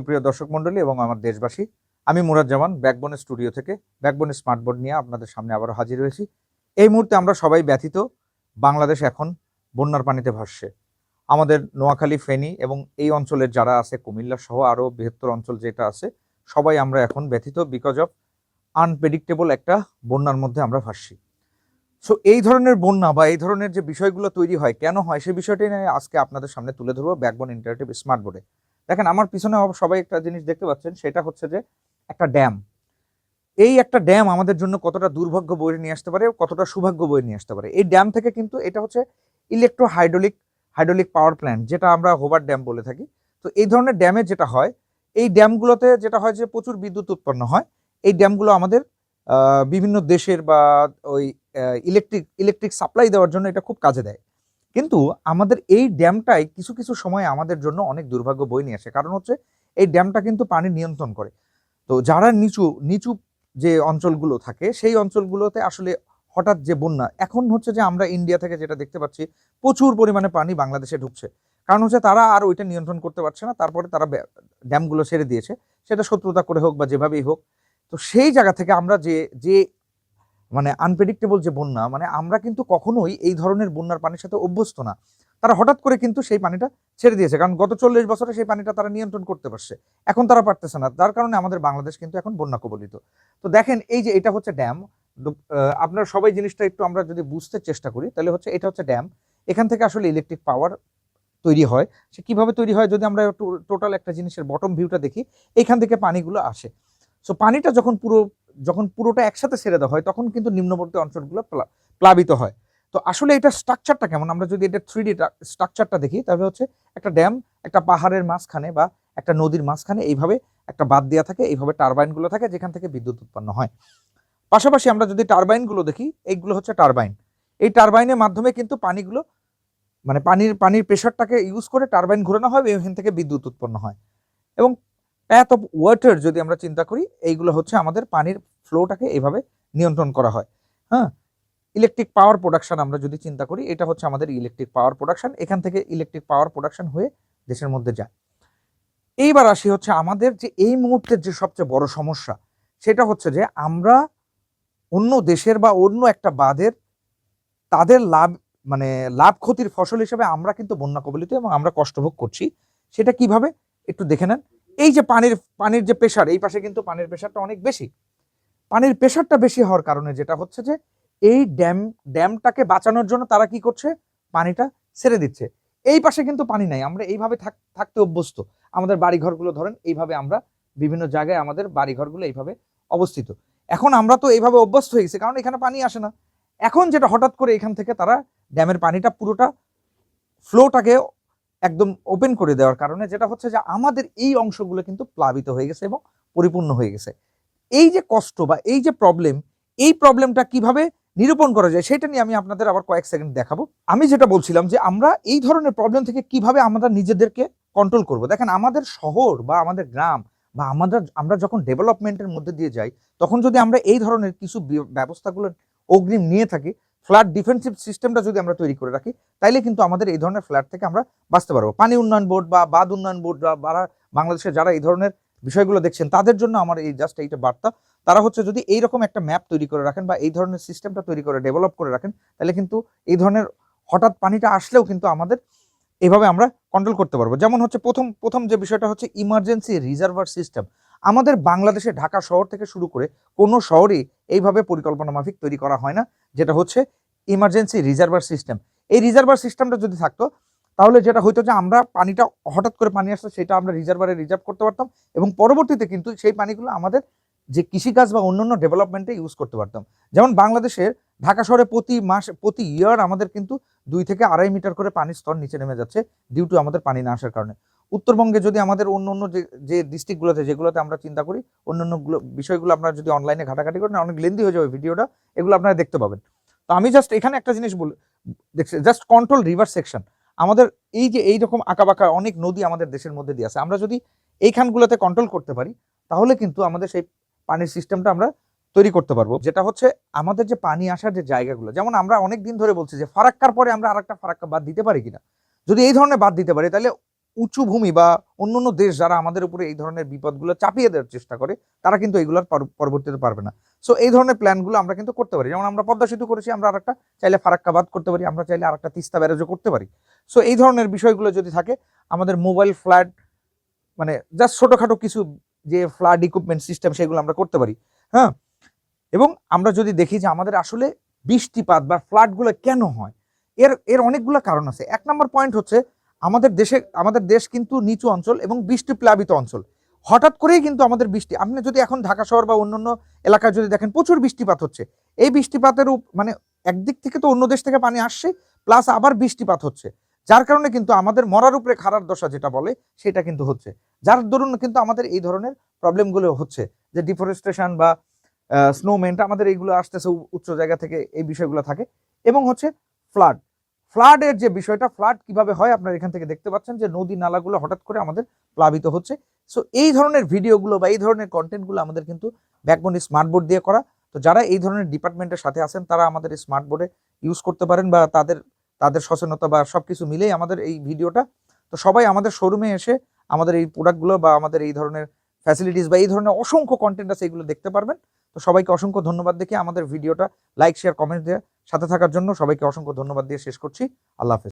সুপ্রিয় দর্শক মণ্ডলী এবং আমার দেশবাসী, আমি মুরাদ জামান ব্যাকবোনের স্টুডিও থেকে ব্যাকবোনের স্মার্টবোর্ড নিয়ে আপনাদের সামনে আবারও হাজির হয়েছি। এই মুহূর্তে আমরা সবাই ব্যথিত। বাংলাদেশ এখন বন্যার পানিতে ভাসছে। আমাদের নোয়াখালী, ফেনী এবং এই অঞ্চলের যারা আছে, কুমিল্লা সহ আরও বৃহত্তর অঞ্চল যেটা আছে, সবাই আমরা এখন ব্যথিত বিকজ অফ আনপ্রেডিক্টেবল একটা বন্যার মধ্যে আমরা ভাসছি। সো এই ধরনের বন্যা বা এই ধরনের যে বিষয়গুলো তৈরি হয়, কেন হয়, সেই বিষয়টি নিয়ে আজকে আপনাদের সামনে তুলে ধরবো ব্যাকবোন ইন্টারেক্টিভ স্মার্ট বোর্ডে। দেখেন, আমার পিছনে সবাই একটা জিনিস দেখতে পাচ্ছেন, সেটা হচ্ছে যে একটা ড্যাম। এই একটা ড্যাম আমাদের জন্য কতটা দুর্ভাগ্য বয়ে নিয়ে আসতে পারে, কতটা সৌভাগ্য বয়ে নিয়ে আসতে পারে। এই ড্যাম থেকে কিন্তু এটা হচ্ছে হাইড্রোলিক পাওয়ার প্ল্যান্ট, যেটা আমরা হোবার ড্যাম বলে থাকি। তো এই ধরনের ড্যামে যেটা হয়, এই ড্যামগুলোতে যেটা হয় যে প্রচুর বিদ্যুৎ উৎপন্ন হয়। এই ড্যামগুলো আমাদের বিভিন্ন দেশের বা ওই ইলেকট্রিক সাপ্লাই দেওয়ার জন্য এটা খুব কাজে দেয়। কিন্তু আমাদের এই ড্যামটাই কিছু কিছু সময় আমাদের জন্য অনেক দুর্ভাগ্য বয়ে নিয়ে আসে। কারণ হচ্ছে এই ড্যামটা কিন্তু পানি নিয়ন্ত্রণ করে। তো যারা নিচু নিচু যে অঞ্চলগুলো থাকে, সেই অঞ্চলগুলোতে আসলে হঠাৎ যে বন্যা, এখন হচ্ছে যে আমরা ইন্ডিয়া থেকে যেটা দেখতে পাচ্ছি, প্রচুর পরিমাণে পানি বাংলাদেশে ঢুকছে। কারণ হচ্ছে তারা আর ওইটা নিয়ন্ত্রণ করতে পারছে না, তারপরে তারা ড্যামগুলো ছেড়ে দিয়েছে, সেটা শত্রুতা করে হোক বা যেভাবেই হোক। তো সেই জায়গা থেকে আমরা যে যে মানে আনপ্রেডিক্টেবল যে বন্যা, মানে আমরা কিন্তু কখনোই এই ধরনের বন্যার পানির সাথে অভ্যস্ত না। তারা হঠাৎ করে কিন্তু সেই পানিটা ছেড়ে দিয়েছে, কারণ গত 40 বছরে সেই পানিটা তারা নিয়ন্ত্রণ করতে পারছে, এখন তারা পারতেছে না। তার কারণে আমাদের বাংলাদেশ কিন্তু এখন বন্যা কবলিত। তো দেখেন, এই যে এটা হচ্ছে ড্যাম। আপনারা সবাই জিনিসটা একটু আমরা যদি বুঝতে চেষ্টা করি, তাহলে হচ্ছে এটা হচ্ছে ড্যাম। এখান থেকে আসলে ইলেকট্রিক পাওয়ার তৈরি হয়। সে কিভাবে তৈরি হয়, যদি আমরা টোটাল একটা জিনিসের বটম ভিউটা দেখি, এখান থেকে পানিগুলো আসে। সো পানিটা যখন পুরোটা একসাথে ছেড়ে দেওয়া হয়, তখন কিন্তু নিম্নবর্তী অঞ্চলগুলো প্লাবিত হয়। তো আসলে এটা স্ট্রাকচারটা কেমন, আমরা যদি এটা 3D স্ট্রাকচারটা দেখি, তাহলে হচ্ছে একটা ড্যাম একটা পাহাড়ের মাঝখানে বা একটা নদীর মাঝখানে এইভাবে একটা বাঁধ দেওয়া থাকে, এইভাবে টারবাইনগুলো থাকে যেখান থেকে বিদ্যুৎ উৎপন্ন হয়। পাশাপাশি আমরা যদি টারবাইনগুলো দেখি, এইগুলো হচ্ছে টারবাইন। এই টারবাইনের মাধ্যমে কিন্তু পানিগুলো মানে পানির প্রেশারটাকে ইউজ করে টারবাইন ঘোরানো হয়, এখান থেকে বিদ্যুৎ উৎপন্ন হয়। এবং প্যাথ অফ ওয়াটার যদি আমরা চিন্তা করি, এইগুলো হচ্ছে আমাদের পানির ফ্লোটাকে এইভাবে নিয়ন্ত্রণ করা হয়। হ্যাঁ, ইলেকট্রিক পাওয়ার প্রোডাকশন আমরা যদি চিন্তা করি, এটা হচ্ছে আমাদের ইলেকট্রিক পাওয়ার প্রোডাকশন। এখান থেকে ইলেকট্রিক পাওয়ার প্রোডাকশন হয়ে দেশের মধ্যে যায়। এইবার আসি হচ্ছে আমাদের যে এই মুহূর্তের যে সবচেয়ে বড় সমস্যা, সেটা হচ্ছে যে আমরা অন্য দেশের বা অন্য একটা বাঁধের তাদের লাভ ক্ষতির ফসল হিসেবে আমরা কিন্তু বন্যা কবলিত এবং আমরা কষ্টভোগ করছি। সেটা কিভাবে একটু দেখে নেন। এই যে পানির যে প্রেশার, এই পাশে কিন্তু পানির প্রেশারটা অনেক বেশি। পানির প্রেশারটা বেশি হওয়ার কারণে যেটা হচ্ছে যে এই ড্যামটাকে বাঁচানোর জন্য তারা কি করছে, পানিটা ছেড়ে দিচ্ছে। এই পাশে কিন্তু পানি নাই, আমরা এইভাবে থাকতে অভ্যস্ত। আমাদের বাড়িঘরগুলো ধরেন, এইভাবে আমরা বিভিন্ন জায়গায় আমাদের বাড়িঘরগুলো এইভাবে অবস্থিত। এখন আমরা তো এইভাবে অভ্যস্ত হয়ে গেছি, কারণ এখানে পানি আসে না। এখন যেটা হঠাৎ করে এখান থেকে তারা ড্যামের পানিটা পুরোটা ফ্লোটাকে একদম ওপেন করে দেওয়ার কারণে যেটা হচ্ছে যে আমাদের এই অংশগুলো কিন্তু প্লাবিত হয়ে গেছে এবং পরিপূর্ণ হয়ে গেছে। এই যে কষ্ট বা এই যে প্রবলেম, এই প্রবলেমটা কিভাবে নিরূপণ করা যায়, সেটা নিয়ে আমি আপনাদের আবার কয়েক সেকেন্ড দেখাবো। আমি যেটা বলছিলাম যে আমরা এই ধরনের প্রবলেম থেকে কিভাবে আমরা নিজেদেরকে কন্ট্রোল করব। দেখেন, আমাদের শহর বা আমাদের গ্রাম বা আমরা যখন ডেভেলপমেন্টের মধ্যে দিয়ে যাই, তখন যদি আমরা এই ধরনের কিছু ব্যবস্থাগুলো অগ্রিম নিয়ে থাকি, ফ্লাড ডিফেন্সিভ সিস্টেমটা যদি আমরা তৈরি করে রাখি, তাইলে কিন্তু আমাদের এই ধরনের ফ্লাড থেকে আমরা বাঁচতে পারবো। পানি উন্নয়ন বোর্ড বা বাঁধ উন্নয়ন বোর্ড বা বাংলাদেশে যারা এই ধরনের বিষয়গুলো দেখছেন, তাদের জন্য আমার এই জাস্ট এইটা বার্তা। তারা হচ্ছে যদি এইরকম একটা ম্যাপ তৈরি করে রাখেন বা এই ধরনের সিস্টেমটা তৈরি করে ডেভেলপ করে রাখেন, তাহলে কিন্তু এই ধরনের হঠাৎ পানিটা আসলেও কিন্তু আমাদের এইভাবে আমরা কন্ট্রোল করতে পারবো। যেমন হচ্ছে প্রথম যে বিষয়টা হচ্ছে ইমার্জেন্সি রিজার্ভার সিস্টেম। আমাদের বাংলাদেশে ঢাকা শহর থেকে শুরু করে কোনো শহরই এইভাবে পরিকল্পনা মাফিক তৈরি করা হয় না, যেটা হচ্ছে ইমার্জেন্সি রিজার্ভার সিস্টেম। এই রিজার্ভার সিস্টেমটা যদি থাকতো, তাহলে যেটা হইতো যে আমরা পানিটা হঠাৎ করে পানি আসতো, সেটা আমরা রিজার্ভারে রিজার্ভ করতে পারতাম এবং পরবর্তীতে কিন্তু সেই পানিগুলো আমাদের যে কৃষিকাজ বা অন্যান্য ডেভেলপমেন্টে ইউজ করতে পারতাম। যেমন বাংলাদেশের ঢাকা শহরে প্রতি ইয়ার আমাদের কিন্তু 2 থেকে 2.5 মিটার করে পানির স্তর নিচে নেমে যাচ্ছে, ডিউ টু আমাদের পানি না আসার কারণে। উত্তরবঙ্গে যদি আমাদের অন্য যে ডিস্ট্রিক্টগুলোতে, যেগুলোতে আমরা চিন্তা করি, অন্যান্য বিষয়গুলো আপনারা যদি অনলাইনে ঘাটাঘাটি করেন, অনেক লেন্দি হয়ে যাবে ভিডিওটা, এগুলো আপনারা দেখতে পাবেন। তো আমি জাস্ট এখানে একটা জিনিস দেখছি, জাস্ট কন্ট্রোল রিভার সেকশন। আমাদের এই যে এইরকম আঁকাবাঁকা অনেক নদী আমাদের দেশের মধ্যে দিয়ে আছে, আমরা যদি এইখানগুলোতে কন্ট্রোল করতে পারি, তাহলে কিন্তু আমাদের সেই পানির সিস্টেমটা আমরা তৈরি করতে পারবো। যেটা হচ্ছে আমাদের যে পানি আসার যে জায়গাগুলো, যেমন আমরা অনেক দিন ধরে বলছি যে ফারাক্কার পরে আমরা আরেকটা ফারাক্কা বাদ দিতে পারি কিনা। যদি এই ধরনের বাদ দিতে পারি, তাহলে উঁচু ভূমি বা অন্যান্য দেশ যারা আমাদের উপরে এই ধরনের বিপদগুলো চাপিয়ে দেওয়ার চেষ্টা করে, তারা কিন্তু এইগুলোর পরবর্তীতে পারবে না। সো এই ধরনের প্ল্যানগুলো আমরা কিন্তু করতে পারি। যেমন আমরা পদ্মা সেতু করেছি, আমরা আরেকটা চাইলে ফারাক্কাবাদ করতে পারি, আমরা চাইলে আরেকটা তিস্তা ব্যারেজও করতে পারি। সো এই ধরনের বিষয়গুলো যদি থাকে, আমাদের মোবাইল ফ্লাড মানে জাস্ট ছোটখাটো কিছু যে ফ্লাড ইকুইপমেন্ট সিস্টেম সেগুলো আমরা করতে পারি। হ্যাঁ, এবং আমরা যদি দেখি যে আমাদের আসলে বৃষ্টিপাত বা ফ্লাডগুলো কেন হয়, এর এর অনেকগুলো কারণ আছে। 1 নম্বর পয়েন্ট হচ্ছে আমাদের দেশ কিন্তু নিচু অঞ্চল এবং বৃষ্টি প্লাবিত অঞ্চল। হঠাৎ করেই কিন্তু আমাদের বৃষ্টি, আপনি যদি এখন ঢাকা শহর বা অন্যান্য এলাকায় যদি দেখেন প্রচুর বৃষ্টিপাত হচ্ছে, এই বৃষ্টিপাতের মানে একদিক থেকে তো অন্য দেশ থেকে পানি আসছে, প্লাস আবার বৃষ্টিপাত হচ্ছে, যার কারণে কিন্তু আমাদের মরার উপরে খাড়ার দশা যেটা বলে সেটা কিন্তু হচ্ছে, যার দরুন কিন্তু আমাদের এই ধরনের প্রবলেমগুলো হচ্ছে, যে ডিফরেস্টেশন বা স্নোমেন্ট আমাদের এইগুলো আসতেছে উচ্চ জায়গা থেকে, এই বিষয়গুলো থাকে। এবং হচ্ছে ফ্লাডের যে বিষয়টা, ফ্লাড কিভাবে হয় আপনারা এখান থেকে দেখতে পাচ্ছেন যে নদী নালাগুলো হঠাৎ করে আমাদের প্লাবিত হচ্ছে। সো এই ধরনের ভিডিওগুলো বা এই ধরনের কন্টেন্টগুলো আমাদের কিন্তু ব্যাকবোন স্মার্ট বোর্ড দিয়ে করা। তো যারা এই ধরনের ডিপার্টমেন্টের সাথে আছেন তারা আমাদের এই স্মার্ট বোর্ডে ইউজ করতে পারেন, বা তাদের সচেতনতা বা সবকিছু মিলেই আমাদের এই ভিডিওটা। তো সবাই আমাদের শোরুমে এসে আমাদের এই প্রোডাক্টগুলো বা আমাদের এই ধরনের ফ্যাসিলিটিস বা এই ধরনের অসংখ্য কন্টেন্ট আছে, এগুলো দেখতে পারবেন। তো সবাইকে অসংখ্য ধন্যবাদ দেখে আমাদের ভিডিওটা লাইক শেয়ার কমেন্ট দিয়ে সাথে থাকার জন্য সবাইকে অসংখ্য ধন্যবাদ দিয়ে শেষ করছি। আল্লাহ হাফেজ।